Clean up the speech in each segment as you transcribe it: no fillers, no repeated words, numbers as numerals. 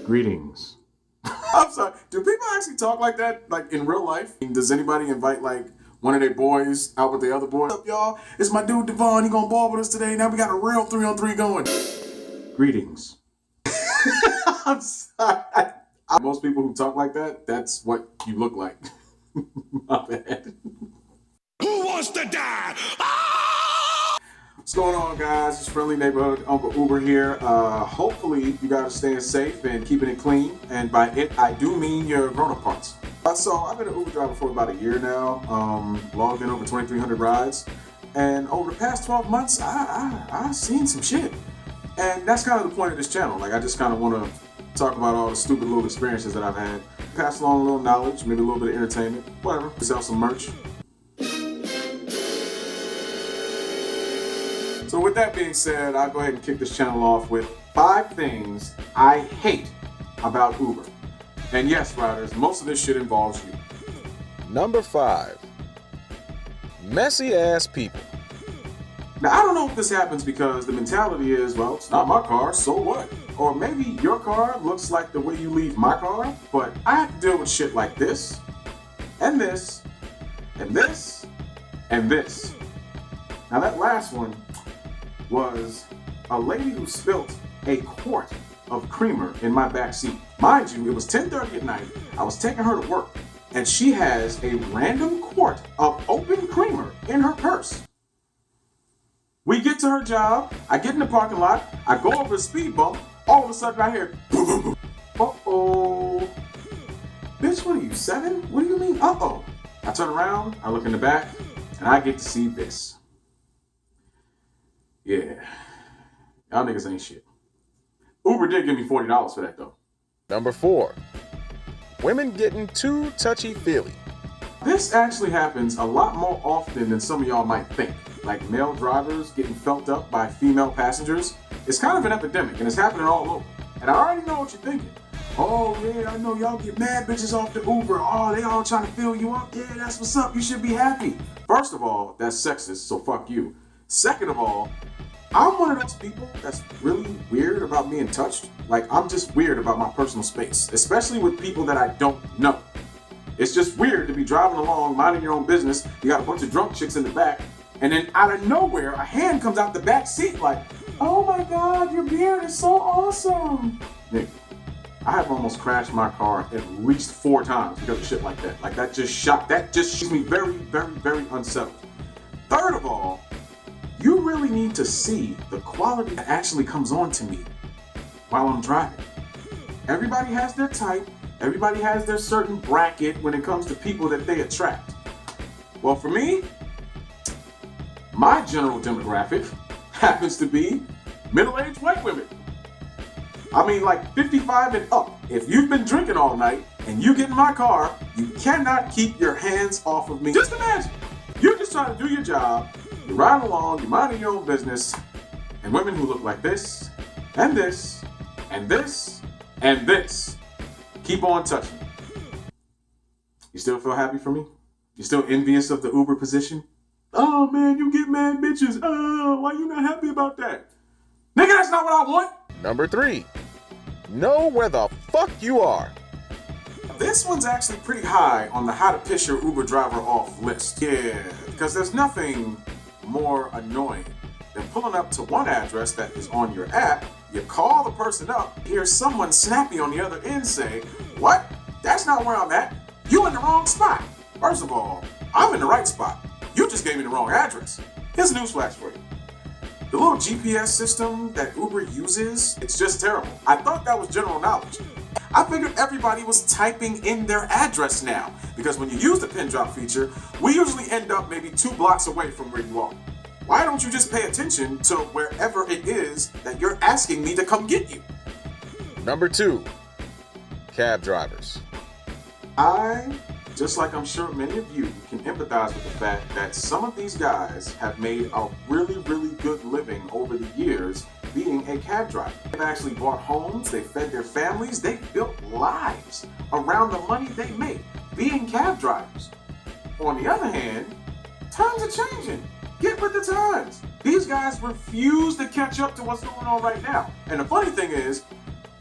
Greetings. I'm sorry. Do people actually talk like that, like in real life? Does anybody invite like one of their boys out with the other boys? What's up, y'all? It's my dude Devon. He gonna ball with us today. Now we got a real 3-on-3 going. Greetings. I'm sorry. Most people who talk like that, that's what you look like. My bad. Who wants to die? What's going on, guys? It's Friendly Neighborhood Uncle Uber here. Hopefully you guys are staying safe and keeping it clean. And by it, I do mean your grown-up parts. So I've been an Uber driver for about a year now. Logged in over 2,300 rides. And over the past 12 months, I've seen some shit. And that's kind of the point of this channel. Like, I just kind of want to talk about all the stupid little experiences that I've had. Pass along a little knowledge, maybe a little bit of entertainment, whatever. Sell some merch. So with that being said, I'll go ahead and kick this channel off with 5 things I hate about Uber. And yes, riders, most of this shit involves you. Number 5. Messy ass people. Now, I don't know if this happens because the mentality is, well, it's not my car, so what? Or maybe your car looks like the way you leave my car, but I have to deal with shit like this, and this, and this, and this. Now that last one was a lady who spilt a quart of creamer in my back seat. Mind you, it was 10:30 at night. I was taking her to work, and she has a random quart of open creamer in her purse. We get to her job, I get in the parking lot, I go over a speed bump, all of a sudden I hear, uh-oh. Bitch, what are you, 7? What do you mean, uh-oh? I turn around, I look in the back, and I get to see this. Yeah, y'all niggas ain't shit. Uber did give me $40 for that though. Number 4. Women getting too touchy-feely. This actually happens a lot more often than some of y'all might think. Like male drivers getting felt up by female passengers. It's kind of an epidemic and it's happening all over. And I already know what you're thinking. Oh yeah, I know y'all get mad bitches off the Uber. Oh, they all trying to fill you up. Yeah, that's what's up. You should be happy. First of all, that's sexist, so fuck you. Second of all, I'm one of those people that's really weird about being touched. Like, I'm just weird about my personal space, especially with people that I don't know. It's just weird to be driving along, minding your own business. You got a bunch of drunk chicks in the back, and then out of nowhere, a hand comes out the back seat like, oh my God, your beard is so awesome. Nigga, I have almost crashed my car at least 4 times because of shit like that. Like, that just makes me very, very, very unsettled. Third of all, you really need to see the quality that actually comes on to me while I'm driving. Everybody has their type. Everybody has their certain bracket when it comes to people that they attract. Well, for me, my general demographic happens to be middle-aged white women. I mean, like 55 and up. If you've been drinking all night and you get in my car, you cannot keep your hands off of me. Just imagine, you're just trying to do your job. You're riding along, you're minding your own business, and women who look like this, and this, and this, and this, keep on touching. You still feel happy for me? You still envious of the Uber position? Oh man, you get mad bitches. Oh, why you not happy about that? Nigga, that's not what I want. Number 3. Know where the fuck you are. This one's actually pretty high on the how to piss your Uber driver off list. Yeah, because there's nothing more annoying than pulling up to one address that is on your app, you call the person up, hear someone snappy on the other end say, what? That's not where I'm at. You in the wrong spot. First of all, I'm in the right spot. You just gave me the wrong address. Here's a newsflash for you. The little GPS system that Uber uses, it's just terrible. I thought that was general knowledge. I figured everybody was typing in their address now, because when you use the pin drop feature, we usually end up maybe 2 blocks away from where you are. Why don't you just pay attention to wherever it is that you're asking me to come get you? Number 2. Cab drivers. I, just like I'm sure many of you, can empathize with the fact that some of these guys have made a really, really good living over the years being a cab driver. They've actually bought homes, they fed their families, they built lives around the money they make being cab drivers. On the other hand, times are changing. Get with the times. These guys refuse to catch up to what's going on right now. And the funny thing is,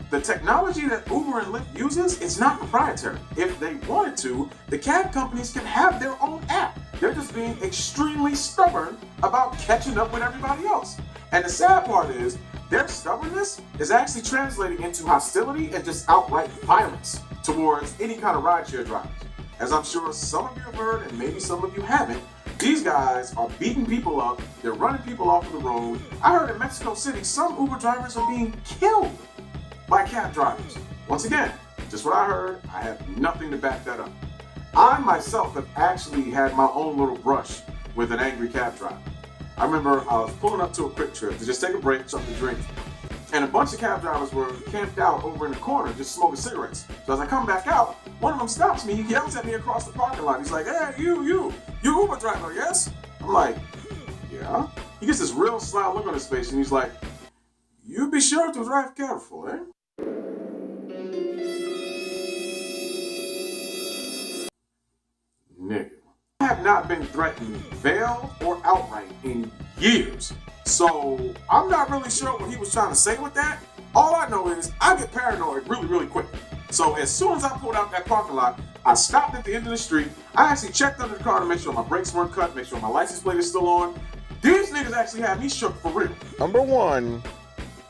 The technology that Uber and Lyft uses is not proprietary. If they wanted to, the cab companies can have their own app. They're just being extremely stubborn about catching up with everybody else. And the sad part is, their stubbornness is actually translating into hostility and just outright violence towards any kind of rideshare drivers. As I'm sure some of you have heard, and maybe some of you haven't, these guys are beating people up, they're running people off of the road. I heard in Mexico City, some Uber drivers are being killed by cab drivers. Once again, just what I heard, I have nothing to back that up. I myself have actually had my own little brush with an angry cab driver. I remember I was pulling up to a quick trip to just take a break, something to drink, and a bunch of cab drivers were camped out over in the corner just smoking cigarettes. So as I come back out, one of them stops me, he yells at me across the parking lot. He's like, "Hey, you Uber driver, yes?" I'm like, "Yeah." He gets this real sly look on his face and he's like, "You be sure to drive careful, eh?" Nigga. I have not been threatened, veiled, or outright in years. So I'm not really sure what he was trying to say with that. All I know is I get paranoid really, really quick. So as soon as I pulled out that parking lot, I stopped at the end of the street. I actually checked under the car to make sure my brakes weren't cut, make sure my license plate is still on. These niggas actually had me shook for real. Number 1,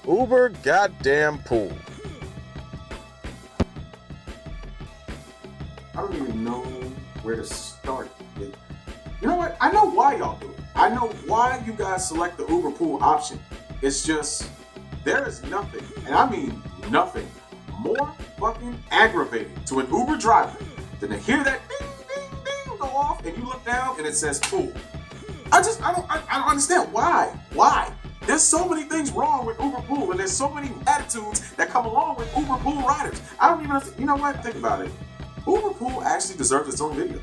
Uber goddamn pool. I don't even know where to start. You know what? I know why y'all do it. I know why you guys select the Uber pool option. It's just, there is nothing, and I mean nothing, more fucking aggravating to an Uber driver than to hear that ding, ding, ding go off and you look down and it says pool. I don't understand why. Why? There's so many things wrong with Uber pool and there's so many attitudes that come along with Uber pool riders. I don't even understand. You know what? Think about it. Uber pool actually deserves its own video.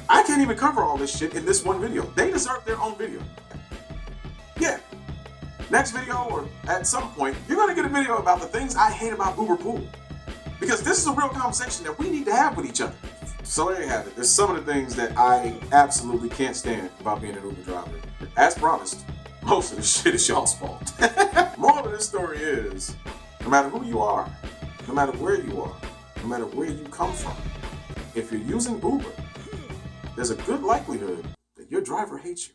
I can't even cover all this shit in this one video. They deserve their own video. Yeah. Next video, or at some point, you're gonna get a video about the things I hate about Uber pool. Because this is a real conversation that we need to have with each other. So there you have it. There's some of the things that I absolutely can't stand about being an Uber driver. As promised, most of the shit is y'all's fault. Moral of this story is, no matter who you are, no matter where you are, no matter where you come from, if you're using Uber, there's a good likelihood that your driver hates you.